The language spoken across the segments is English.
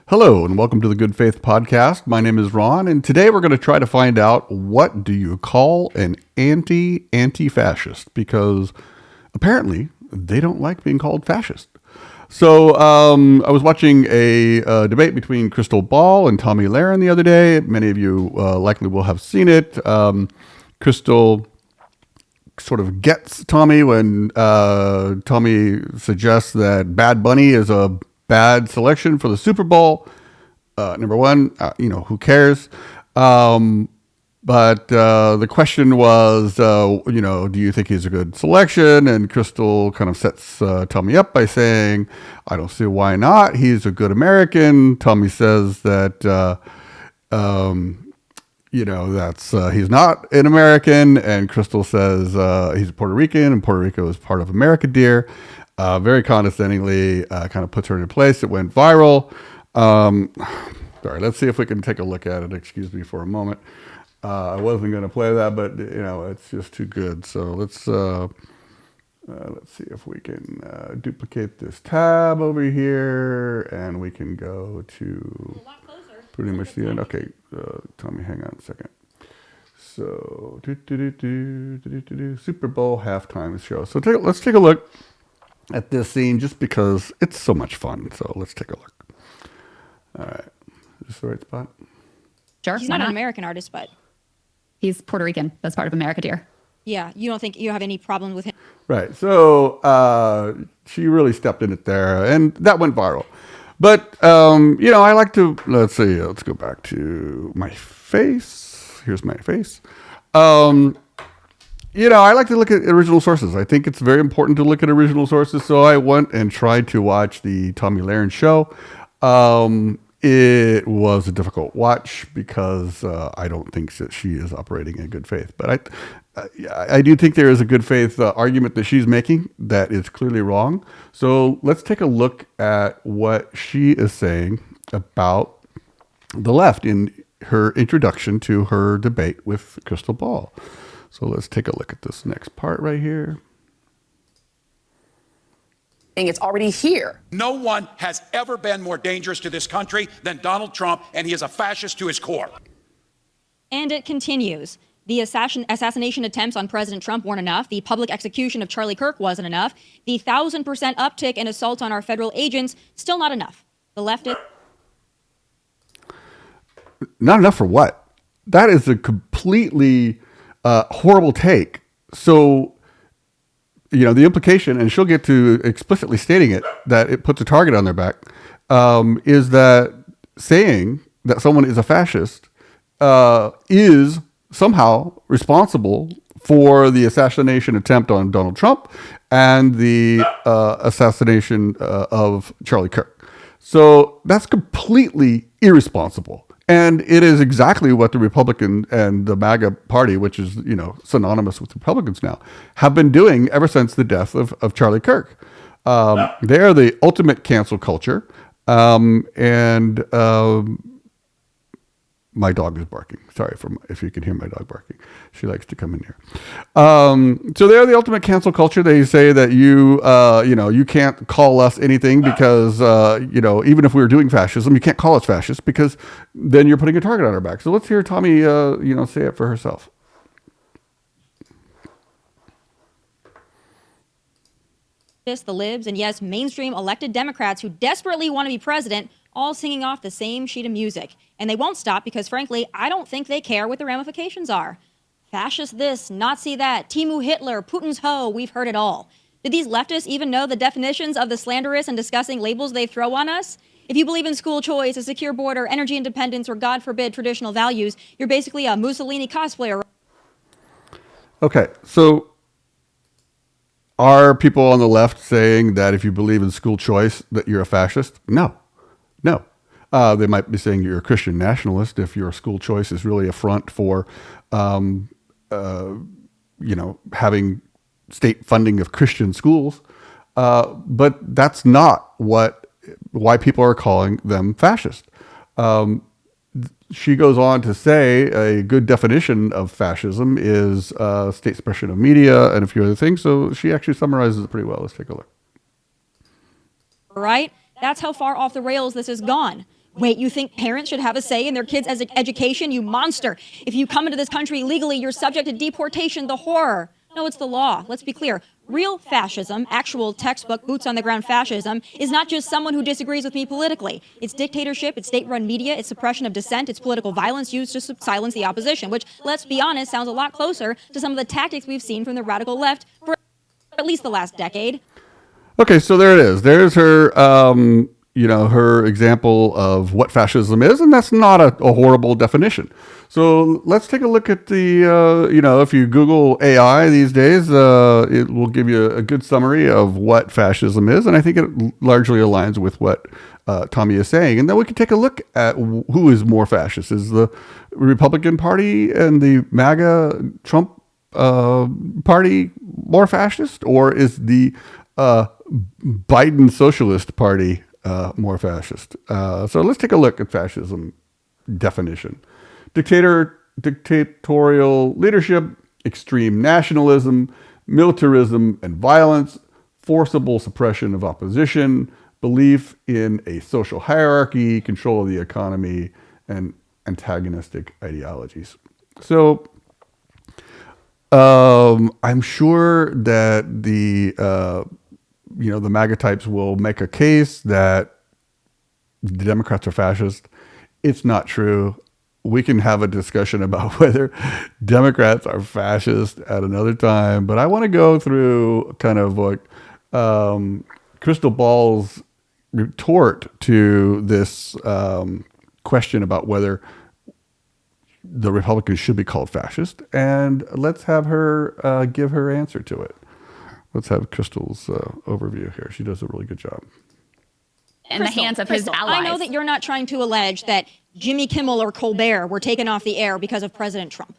Hello and welcome to the Good Faith Podcast. My name is Ron, and today we're going to try to find out, what do you call an anti-anti-fascist? Because apparently they don't like being called fascist. So I was watching a debate between Crystal Ball and Tommy Lahren the other day. Many of you likely will have seen it. Crystal sort of gets Tommy when Tommy suggests that Bad Bunny is a bad selection for the Super Bowl. Number one, who cares? But the question was, do you think he's a good selection? And Crystal kind of sets Tommy up by saying, I don't see why not. He's a good American. Tommy says that, he's not an American. And Crystal says he's a Puerto Rican, and Puerto Rico is part of America, dear. Very condescendingly kind of puts her in place. It went viral. Sorry, let's see if we can take a look at it. Excuse me for a moment. I wasn't going to play that, but it's just too good. So let's see if we can duplicate this tab over here, and we can go to pretty much the end. Okay, Tommy, hang on a second. So Super Bowl halftime show. So let's take a look at this scene just because it's so much fun. So let's take a look. All right. Is this the right spot? Sure. He's not an American artist, but he's Puerto Rican. That's part of America, dear. Yeah. You don't think you have any problem with him? Right. So she really stepped in it there, and that went viral. But, I like to, let's go back to my face. Here's my face. I like to look at original sources. I think it's very important to look at original sources. So I went and tried to watch the Tommy Lahren show. It was a difficult watch because I don't think that she is operating in good faith. But I do think there is a good faith argument that she's making that is clearly wrong. So let's take a look at what she is saying about the left in her introduction to her debate with Crystal Ball. So let's take a look at this next part right here. It's already here. No one has ever been more dangerous to this country than Donald Trump, and he is a fascist to his core. And it continues. The assassination attempts on President Trump weren't enough. The public execution of Charlie Kirk wasn't enough. The 1,000% uptick in assaults on our federal agents, still not enough. The left is... Not enough for what? That is a completely horrible take. So, the implication, and she'll get to explicitly stating it, that it puts a target on their back, is that saying that someone is a fascist is somehow responsible for the assassination attempt on Donald Trump and the assassination of Charlie Kirk. So that's completely irresponsible. And it is exactly what the Republican and the MAGA party, which is, synonymous with Republicans now, have been doing ever since the death of Charlie Kirk. They are the ultimate cancel culture. My dog is barking. Sorry if you can hear my dog barking. She likes to come in here. So they're the ultimate cancel culture. They say that you can't call us anything because, even if we were doing fascism, you can't call us fascist because then you're putting a target on our back. So let's hear Tommy, say it for herself. The libs, and yes, mainstream elected Democrats who desperately want to be president, all singing off the same sheet of music. And they won't stop because, frankly, I don't think they care what the ramifications are. Fascist this, Nazi that, Timu Hitler, Putin's hoe, we've heard it all. Did these leftists even know the definitions of the slanderous and disgusting labels they throw on us? If you believe in school choice, a secure border, energy independence, or, God forbid, traditional values, you're basically a Mussolini cosplayer. Okay, so are people on the left saying that if you believe in school choice that you're a fascist? No. They might be saying you're a Christian nationalist if your school choice is really a front for, having state funding of Christian schools. But that's not why people are calling them fascist. She goes on to say a good definition of fascism is state suppression of media and a few other things. So she actually summarizes it pretty well. Let's take a look. Right? That's how far off the rails this has gone. Wait, you think parents should have a say in their kids' education? You monster. If you come into this country illegally, you're subject to deportation, the horror. No, it's the law. Let's be clear. Real fascism, actual textbook, boots on the ground fascism, is not just someone who disagrees with me politically. It's dictatorship, it's state-run media, it's suppression of dissent, it's political violence used to silence the opposition, which, let's be honest, sounds a lot closer to some of the tactics we've seen from the radical left for at least the last decade. Okay, so there it is. There's her, her example of what fascism is, and that's not a horrible definition. So let's take a look at the, if you Google AI these days, it will give you a good summary of what fascism is, and I think it largely aligns with what Tommy is saying. And then we can take a look at who is more fascist. Is the Republican Party and the MAGA Trump party more fascist, or is the Biden Socialist Party more fascist? So let's take a look at fascism definition. Dictatorial leadership, extreme nationalism, militarism and violence, forcible suppression of opposition, belief in a social hierarchy, control of the economy, and antagonistic ideologies. So I'm sure that the MAGA types will make a case that the Democrats are fascist. It's not true. We can have a discussion about whether Democrats are fascist at another time, but I want to go through kind of like Crystal Ball's retort to this question about whether the Republicans should be called fascist, and let's have her give her answer to it. Let's have Crystal's overview here. She does a really good job. In the hands of his allies. I know that you're not trying to allege that Jimmy Kimmel or Colbert were taken off the air because of President Trump.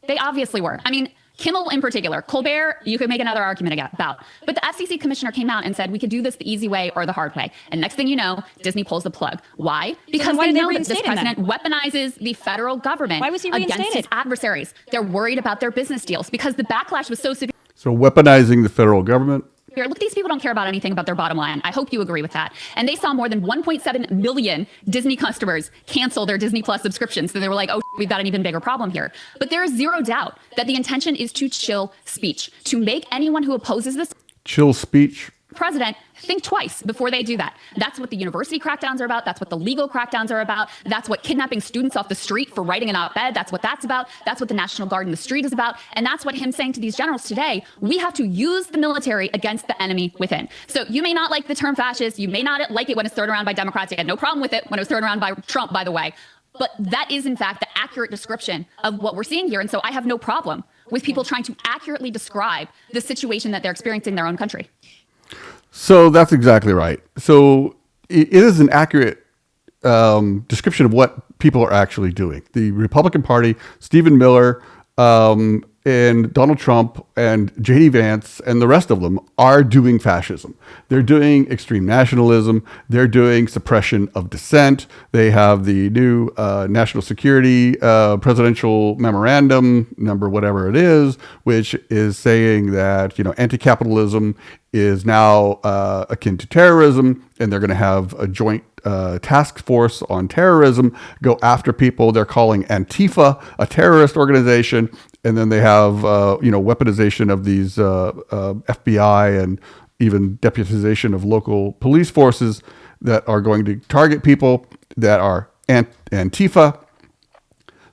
They obviously were. I mean, Kimmel in particular. Colbert, you could make another argument about. But the FCC commissioner came out and said we could do this the easy way or the hard way. And next thing you know, Disney pulls the plug. Why? Because why they did they know that this reinstate him president weaponizes the federal government Why was he against reinstated? his adversaries. They're worried about their business deals because the backlash was so severe. So weaponizing the federal government. Look, these people don't care about anything but their bottom line. I hope you agree with that. And they saw more than 1.7 million Disney customers cancel their Disney Plus subscriptions. So they were like, oh, we've got an even bigger problem here. But there is zero doubt that the intention is to chill speech, to make anyone who opposes this Chill speech. president think twice before they do that. That's what the university crackdowns are about. That's what the legal crackdowns are about. That's what kidnapping students off the street for writing an op-ed. That's what that's about. That's what the National Guard in the street is about. And that's what him saying to these generals today, we have to use the military against the enemy within. So you may not like the term fascist. You may not like it when it's thrown around by Democrats. You had no problem with it when it was thrown around by Trump, by the way. But that is, in fact, the accurate description of what we're seeing here. And so I have no problem with people trying to accurately describe the situation that they're experiencing in their own country. So that's exactly right. So it is an accurate description of what people are actually doing. The Republican Party, Stephen Miller, and Donald Trump and J.D. Vance and the rest of them are doing fascism. They're doing extreme nationalism. They're doing suppression of dissent. They have the new national security presidential memorandum, number whatever it is, which is saying that, anti-capitalism is now akin to terrorism, and they're going to have a joint task force on terrorism go after people they're calling Antifa, a terrorist organization. And then they have, weaponization of these FBI and even deputization of local police forces that are going to target people that are Antifa.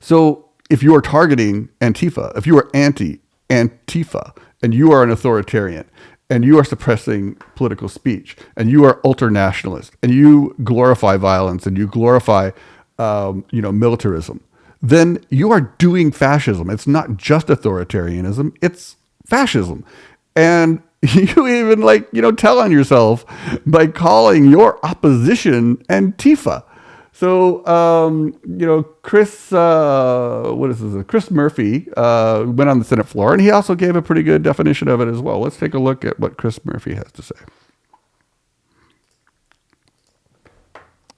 So if you are targeting Antifa, if you are anti-Antifa, and you are an authoritarian, and you are suppressing political speech, and you are ultra-nationalist, and you glorify violence, and you glorify, militarism, then you are doing fascism. It's not just authoritarianism, it's fascism. And you even tell on yourself by calling your opposition Antifa. So, Chris Murphy went on the Senate floor, and he also gave a pretty good definition of it as well. Let's take a look at what Chris Murphy has to say.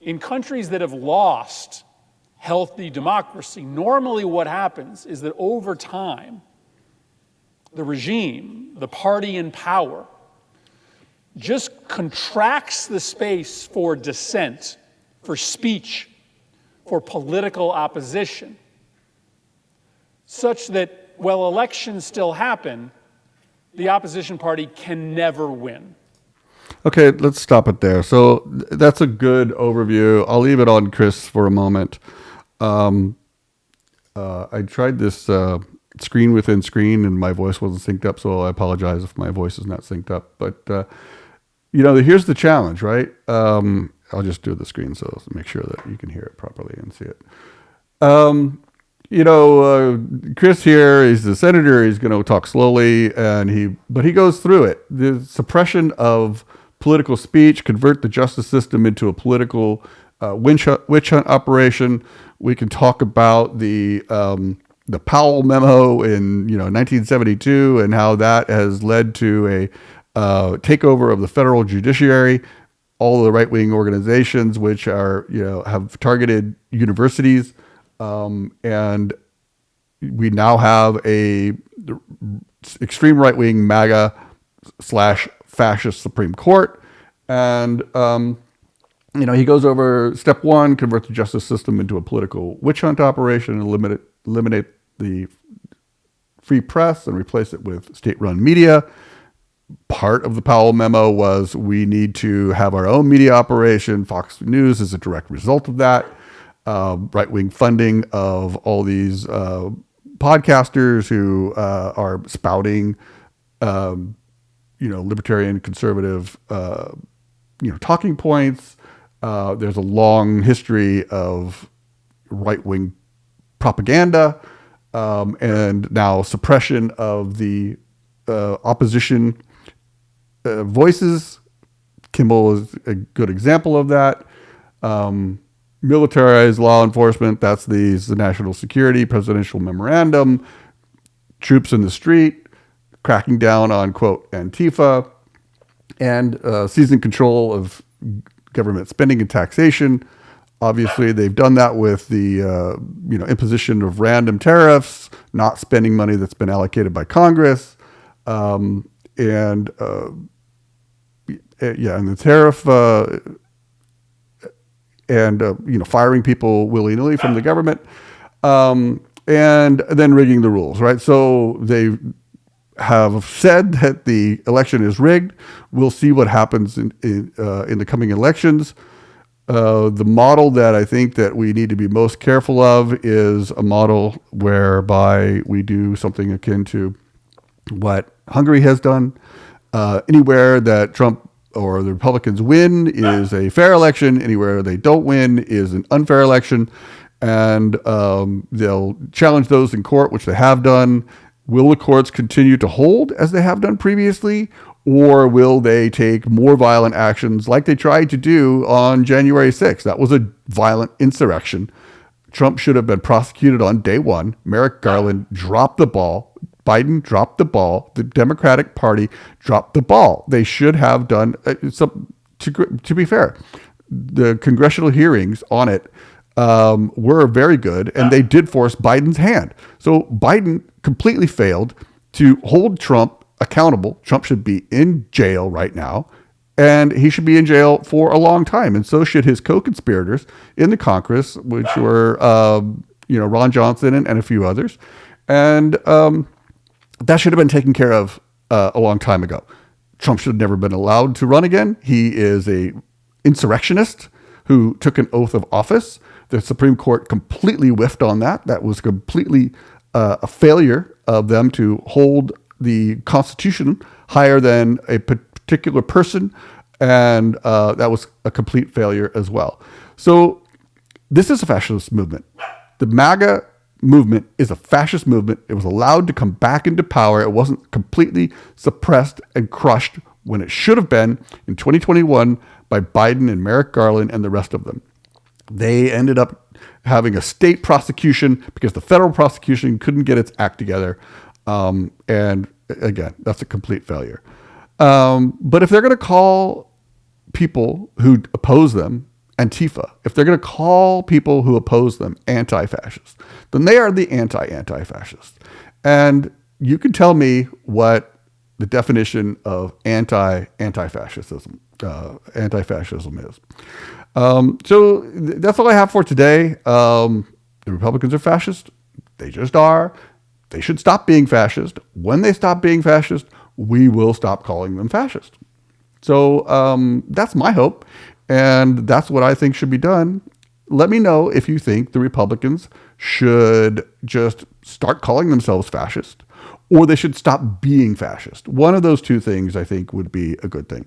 In countries that have lost healthy democracy, normally what happens is that over time, the regime, the party in power, just contracts the space for dissent, for speech, for political opposition, such that while elections still happen, the opposition party can never win. Okay, let's stop it there. So that's a good overview. I'll leave it on Chris for a moment. I tried this screen within screen and my voice wasn't synced up, so I apologize if my voice is not synced up. But, here's the challenge, right? I'll just do the screen so make sure that you can hear it properly and see it. Chris here, he's the senator. He's going to talk slowly, but he goes through it. The suppression of political speech, convert the justice system into a political witch hunt operation. We can talk about the Powell memo in 1972 and how that has led to a takeover of the federal judiciary. All the right-wing organizations which are have targeted universities. And we now have a extreme right-wing MAGA / fascist Supreme Court. And, he goes over step one, convert the justice system into a political witch hunt operation and eliminate the free press and replace it with state-run media. Part of the Powell memo was we need to have our own media operation. Fox News is a direct result of that. Right-wing funding of all these podcasters who are spouting, libertarian, conservative, talking points. There's a long history of right-wing propaganda and now suppression of the opposition voices. Kimball is a good example of that. Militarized law enforcement, that's the national security presidential memorandum, troops in the street, cracking down on, quote, Antifa, and seizing control of government spending and taxation. Obviously, they've done that with the imposition of random tariffs, not spending money that's been allocated by Congress, and the tariff firing people willy-nilly from the government, and then rigging the rules, right? So they have said that the election is rigged. We'll see what happens in the coming elections. The model that I think that we need to be most careful of is a model whereby we do something akin to what Hungary has done. Anywhere that Trump or the Republicans win is a fair election. Anywhere they don't win is an unfair election. And they'll challenge those in court, which they have done. Will the courts continue to hold as they have done previously? Or will they take more violent actions like they tried to do on January 6th? That was a violent insurrection. Trump should have been prosecuted on day one. Merrick Garland dropped the ball. Biden dropped the ball. The Democratic Party dropped the ball. They should have done to be fair, the congressional hearings on it were very good, and they did force Biden's hand. So Biden completely failed to hold Trump accountable. Trump should be in jail right now, and he should be in jail for a long time. And so should his co-conspirators in the Congress, which were, Ron Johnson and a few others. And that should have been taken care of a long time ago. Trump should have never been allowed to run again. He is a insurrectionist who took an oath of office. The Supreme Court completely whiffed on that. That was completely a failure of them to hold the Constitution higher than a particular person. And that was a complete failure as well. So this is a fascist movement. The MAGA movement is a fascist movement. It was allowed to come back into power. It wasn't completely suppressed and crushed when it should have been in 2021 by Biden and Merrick Garland and the rest of them. They ended up having a state prosecution because the federal prosecution couldn't get its act together. And again, that's a complete failure. But if they're going to call people who oppose them Antifa, if they're going to call people who oppose them anti-fascists, then they are the anti-anti-fascists. And you can tell me what the definition of anti-fascism is. That's all I have for today. The Republicans are fascist. They just are. They should stop being fascist. When they stop being fascist, we will stop calling them fascist. So that's my hope, and that's what I think should be done. Let me know if you think the Republicans should just start calling themselves fascist, or they should stop being fascist. One of those two things I think would be a good thing.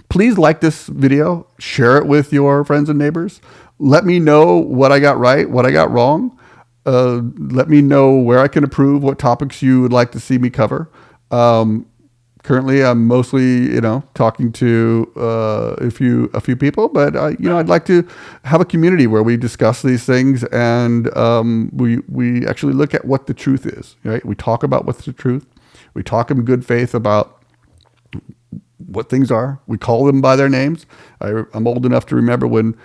Please like this video, share it with your friends and neighbors. Let me know what I got right, what I got wrong. Let me know where I can improve, what topics you would like to see me cover. Currently, I'm mostly, talking to a few people, but I'd like to have a community where we discuss these things and we actually look at what the truth is. Right? We talk about what's the truth. We talk in good faith about what things are. We call them by their names. I'm old enough to remember when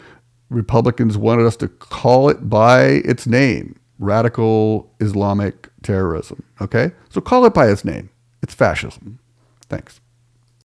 Republicans wanted us to call it by its name: radical Islamic terrorism. Okay, so call it by its name. It's fascism. Thanks.